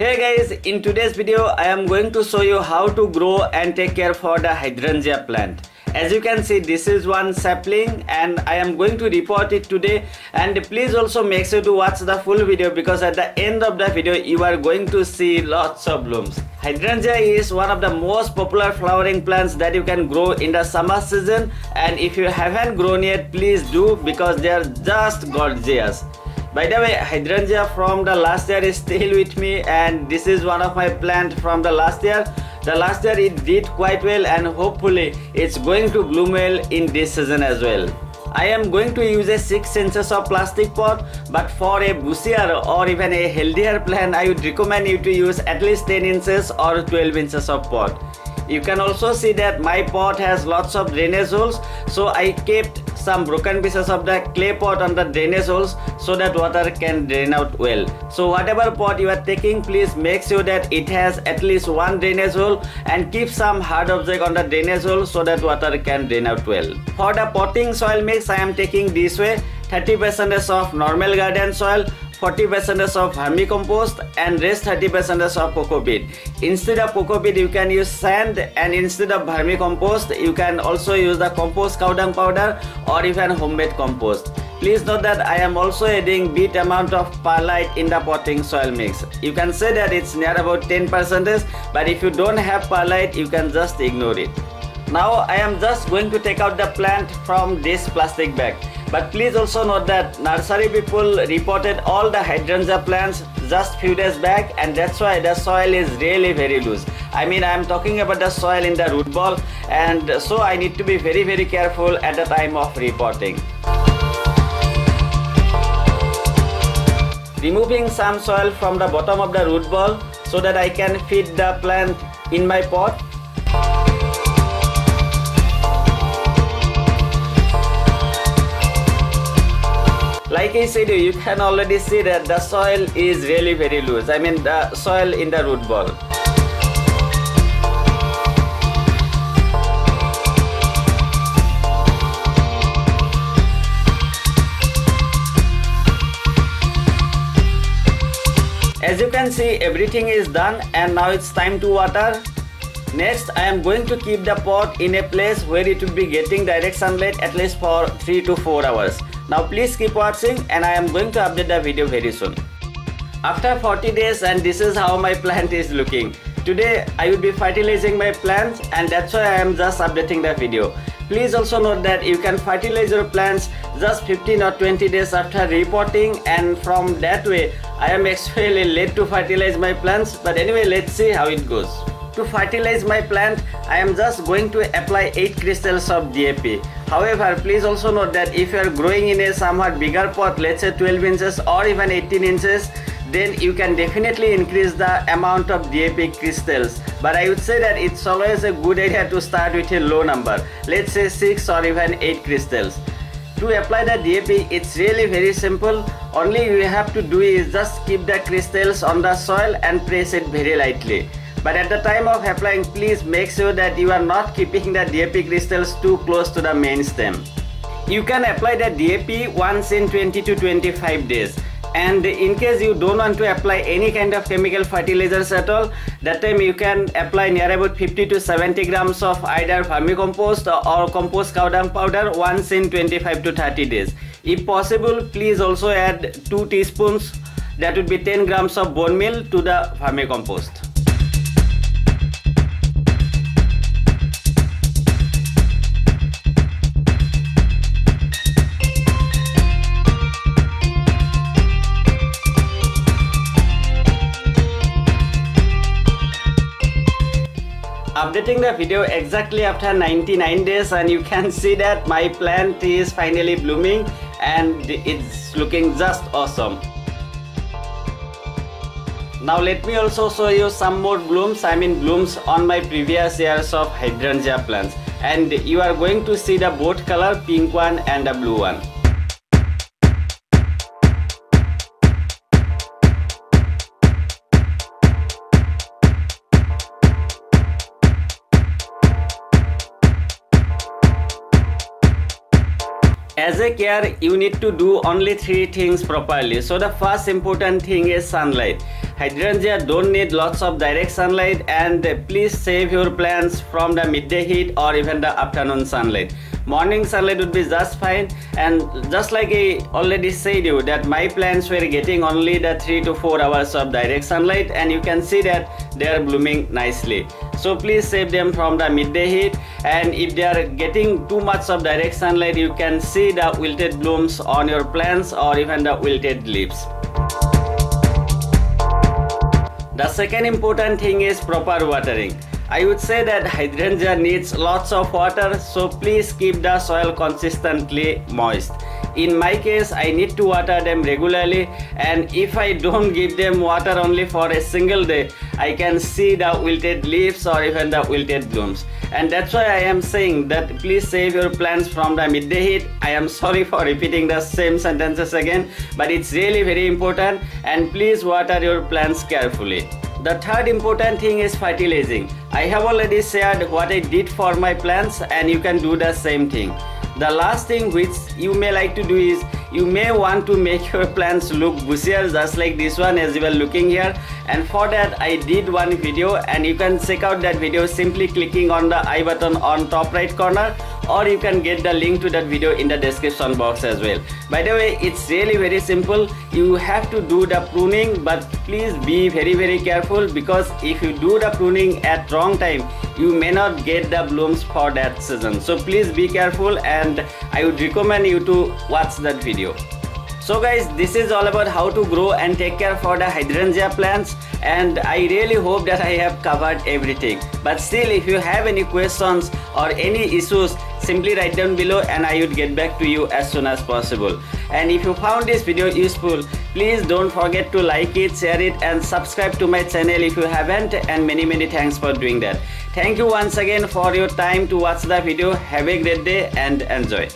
Hey guys, in today's video I am going to show you how to grow and take care for the hydrangea plant. As you can see, this is one sapling and I am going to repot it today, and please also make sure to watch the full video because at the end of the video you are going to see lots of blooms. Hydrangea is one of the most popular flowering plants that you can grow in the summer season, and if you haven't grown yet, please do because they are just gorgeous. By the way, hydrangea from the last year is still with me, and this is one of my plant from the last year. The last year it did quite well, and hopefully it's going to bloom well in this season as well. I am going to use a 6 inches of plastic pot, but for a bushier or even a healthier plant I would recommend you to use at least 10 inches or 12 inches of pot. You can also see that my pot has lots of drainage holes, so I kept some broken pieces of the clay pot on the drainage holes so that water can drain out well. So whatever pot you are taking, please make sure that it has at least one drainage hole, and keep some hard object on the drainage hole so that water can drain out well. For the potting soil mix, I am taking this way: 30% of normal garden soil, 40% of vermicompost, and rest 30% of coco peat. Instead of coco peat you can use sand, and instead of vermicompost you can also use the compost cow dung powder or even homemade compost. Please note that I am also adding bit amount of perlite in the potting soil mix. You can say that it's near about 10%, but if you don't have perlite you can just ignore it. Now I am just going to take out the plant from this plastic bag. But please also note that nursery people reported all the hydrangea plants just few days back, and that's why the soil is really very loose. I mean, I am talking about the soil in the root ball, and so I need to be very careful at the time of repotting. Removing some soil from the bottom of the root ball so that I can feed the plant in my pot. Like I said, you can already see that the soil is really very loose. I mean the soil in the root ball. As you can see, everything is done, and now it's time to water. Next, I am going to keep the pot in a place where it will be getting direct sunlight at least for 3 to 4 hours. Now please keep watching, and I am going to update the video very soon. After 40 days, and this is how my plant is looking. Today I will be fertilizing my plants, and that's why I am just updating the video. Please also note that you can fertilize your plants just 15 or 20 days after repotting, and from that way I am actually late to fertilize my plants, but anyway, let's see how it goes. To fertilize my plant, I am just going to apply 8 crystals of DAP. However, please also note that if you are growing in a somewhat bigger pot, let's say 12 inches or even 18 inches, then you can definitely increase the amount of DAP crystals. But I would say that it's always a good idea to start with a low number, let's say 6 or even 8 crystals. To apply the DAP, it's really very simple. Only you have to do is just keep the crystals on the soil and press it very lightly. But at the time of applying, please make sure that you are not keeping the DAP crystals too close to the main stem. You can apply the DAP once in 20 to 25 days. And in case you don't want to apply any kind of chemical fertilizers at all, that time you can apply near about 50 to 70 grams of either vermicompost or compost cow dung powder once in 25 to 30 days. If possible, please also add 2 teaspoons, that would be 10 grams of bone meal to the vermicompost. Updating the video exactly after 99 days, and you can see that my plant is finally blooming and it's looking just awesome. Now let me also show you some more blooms, blooms on my previous years of hydrangea plants, and you are going to see the both color, pink one and the blue one. As a care, you need to do only 3 things properly. So the first important thing is sunlight. hydrangea don't need lots of direct sunlight, and please save your plants from the midday heat or even the afternoon sunlight. Morning sunlight would be just fine, and just like I already said you that my plants were getting only the 3 to 4 hours of direct sunlight, and you can see that they are blooming nicely. So please save them from the midday heat, and if they are getting too much of direct sunlight, you can see the wilted blooms on your plants or even the wilted leaves. The second important thing is proper watering. I would say that hydrangea needs lots of water, so please keep the soil consistently moist. In my case, I need to water them regularly, and if I don't give them water only for a single day, I can see the wilted leaves or even the wilted blooms. And that's why I am saying that please save your plants from the midday heat. I am sorry for repeating the same sentences again, but it's really very important, and please water your plants carefully. The third important thing is fertilizing. I have already shared what I did for my plants, and you can do the same thing. The last thing which you may like to do is you may want to make your plants look bushier, just like this one as you are looking here, and for that I did one video, and you can check out that video simply clicking on the I button on top right corner, or you can get the link to that video in the description box as well. By the way, it's really very simple. You have to do the pruning, but please be very careful, because if you do the pruning at wrong time, you may not get the blooms for that season. So please be careful, and I would recommend you to watch that video. So guys, this is all about how to grow and take care for the hydrangea plants, and I really hope that I have covered everything. But still, if you have any questions or any issues, simply write down below and I would get back to you as soon as possible. And if you found this video useful, please don't forget to like it, share it, and subscribe to my channel if you haven't, and many thanks for doing that. Thank you once again for your time to watch the video. Have a great day and enjoy.